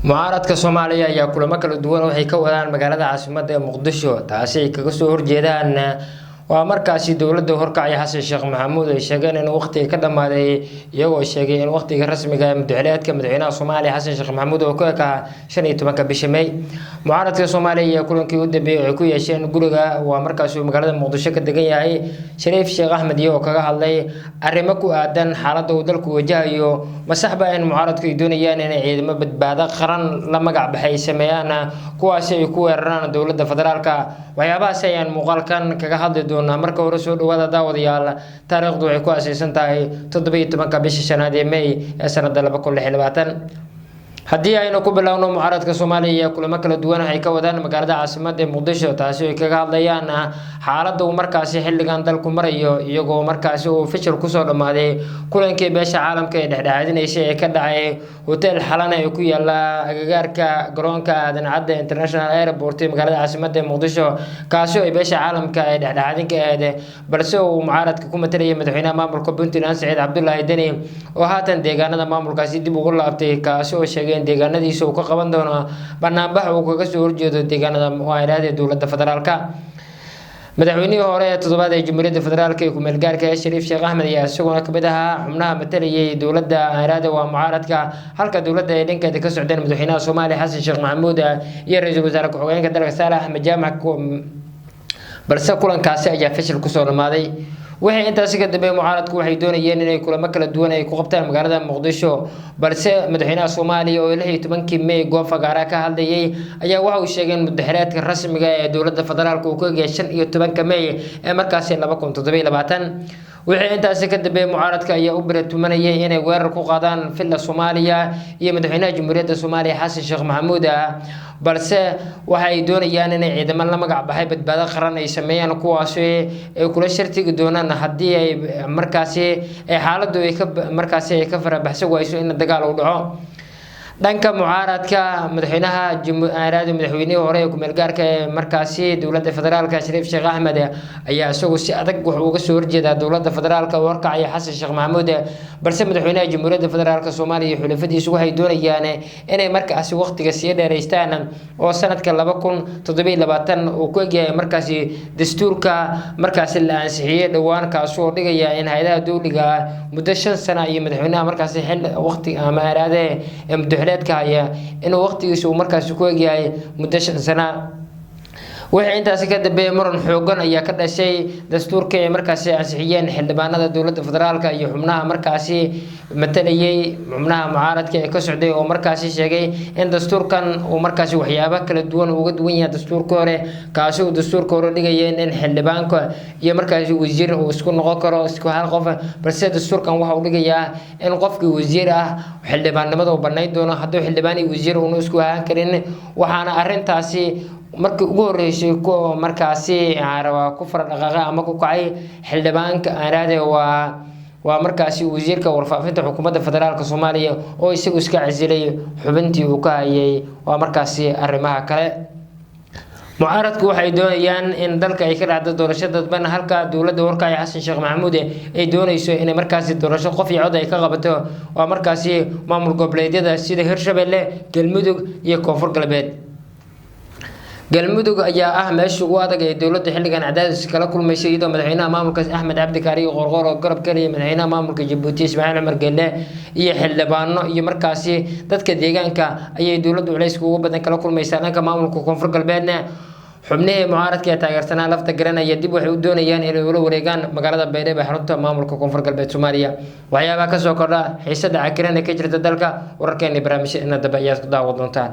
mucaaradka Soomaaliya ayaa kulamo kala duwan waxay ka wadaan magaalada caasimadda ee Muqdisho taasi ay kaga soo horjeedaan waa markaasi dawladda horkacay Xasan Sheekh Maxamuud ay sheegeen in waqtiga ka dhamaaday iyagoo sheegay in waqtiga rasmiga ah madaxweynaha madaxweynaha Soomaaliya Xasan Sheekh Maxamuud oo ka 15 bisha May mucaaradka Soomaaliya ayaa kulankii u dambeeyay ay ku yeesheen guriga waa markaasi magaalada Muqdisho ka degan yahay Shariif Sheekh Axmed oo kaga hadlay arrimo ku aadan xaaladda uu dalku wajahayo masaxba in mucaaradku ay doonayaan in ciidamo badbaado qaran la magac baxay sameeyaan kuwaas ay ku weeraraan dawladda federaalka waxyaabahaas ayaan muuqaalkan kaga hadli marka hore soo dhawaada daawadayaal taariikhdu waxay ku aasaysan tahay 17 bisha shanaad ee May ee sanadda 2020 haddii aynu ku bilowno mucaaradka Soomaaliya kulamo kala duwan ay ka wadaan magaalada caasimadda Muqdisho taasi oo kaga hadlayaan xaaladda uu markaasi xilligan dalku marayo iyagoo markaasi uu fashil ku soo dhamaaday kulankii beesha caalamka ee dhexdhexaadinaysa ee ka dhacay hotel Xalana ee ku yaala agagaarka garoonka Aadan Cadde International Airport ee magaalada caasimadda Muqdisho kaasi oo beesha caalamka ee dhexdhexaadinka ah balse uu mucaaradka ku matalay madaxweynaha maamulka Puntland Saciid Cabdullaahi Deni oo haatan deegaanada maamulkaasi dib ugu laabtay kaasi oo sheegay deegaanadiisa uu ka qaban doono barnaamij uu kaga soo horjeedo deegaanada mucaaradka dawladda federaalka madaxweynihii hore ee toddobaad ee Jamhuuriyadda Federaalka ee ku meel gaarka ah Shariif Sheekh Axmed ayaa isaguna ka mid ahaa xubnaha matalayay dawladda mucaaradka waa mucaaradka halka dawladda ay dhankeeda ka socdeen madaxweynaha Soomaaliya Xasan Sheekh Maxamuud iyo ra'iisul wasaare ku-xigeenka dalka Saalax Axmed Jaamac balse kulankaasi ayaa fashil ku soo dhamaaday waxay intaas ka dambeeyay mucaaradku waxay doonayeen inay kulamo kala duwan ay ku qabtaan magaalada Muqdisho balse madaxweynaha Soomaaliya oo 16 May goob fagaara ka hadlayay ayaa waxa uu sheegay in madaxweynaha rasmiga ah ee dawladda federaalka uu ka yeeshay 15 May ee markaas 2027 waxay intaas ka dambeeyay mucaaradka ayaa u baratumanayay inay weerar ku qaadaan filla Soomaaliya iyo madaxweynaha Jamhuuriyadda Soomaaliya Xasan Sheekh Maxamuud balse waxay doonayaan inay ciidamo la magac baxay badbaado qaran ay sameeyaan kuwaas ee kula shartiga doonaan haddii ay markaasi ay xaaladdu ay ka markaasi ay ka farabaxsan wayso in dagaal uu dhaco dhanka mucaaradka madaxweynaha jamhuuriyadda madaxweynihii hore ee ku meel gaarka ee markaasi dawladda federaalka Shariif Sheekh Axmed ayaa isagu si adag wax uga soo horjeeda dawladda federaalka oo horkacay Xasan Sheekh Maxamuud balse madaxweynaha Jamhuuriyadda Federaalka Soomaaliya xulafadiisu waxay doonayaan inay markaasi waqtiga sii dheereystaan oo sanadka 2027 uu ku eegay markaasi dastuurka markaasi la ansixiyay dhawaan kaas oo dhigaya in hay'adaha dawliga muddo 5 sano iyo madaxweynaha markaasi xil waqti ama araade inuu waqtigiisa uu markaasi ku eegyahay muddo 5 sano waxay intaas ka dambeeyay muran xoogan ayaa ka dhashay dastuurka ee markaasi ansixiyeen xildhibaanada dawladda federaalka iyo xubnaha markaasi matalayay xubnaha mucaaradka ee ka socday oo markaasi sheegay in dastuurkan uu markaasi waxyaabo kala duwan uga duwan yahay dastuurka hore kaasi oo dastuurka hore dhigayeen in xildhibaanka iyo markaasi wasiir uu isku noqon karo isku hal qof balse dastuurkan waxa uu dhigayaa in qofkii wasiir ah xildhibaannimada uu banayn doono haddii xildhibaan iyo wasiir uu isku ahaan karin waxaana arintaasi markii ugu horeysay ku markaasi araba ku faradhaqaaqay ama ku kacay xildhibaanka aaraade waa markaasi wasiirka warfaafinta xukuumadda federaalka Soomaaliya oo isagu iska casilay xubintii uu ka hayay waa markaasi arrimaha kale mucaaradku waxay doonayaan in dalka ay ka dhacdo doorasho dadban halka dawladda horkacay Xasan Sheekh Maxamuud ay doonayso in markaasi doorasho qof iyo cod ay ka qabato waa markaasi maamul goboleedyada sida Hirshabelle Galmudug iyo Koonfur Galbeed galmudug ayaa ah meesha ugu adag ee dawladda xilligan cadaadis kala kulmaysay iyadoo madaxweynaha maamulka Axmed Cabdi Kaariyo Qorqor oo garab kaliya madaxweynaha maamulka Djibouti Ismaaciil Umar Geelle iyo xildhibaano iyo markaasi dadka deegaanka ayay dawladdu culays ugu badan kala kulmaysaa dhanka maamulka Koonfur Galbeedna xubnaha mucaaradka ee taageersanaa lafta garanaya dib waxay u doonayaan inay ula wareegaan magaalada Baydhabo xarunta maamulka Koonfur Galbeed Soomaaliya waxyaabaha ka soo kordha xiisada cakiran ee ka jirta dalka wararkeena barnaamijyada daba ayaa ku daawan doontaan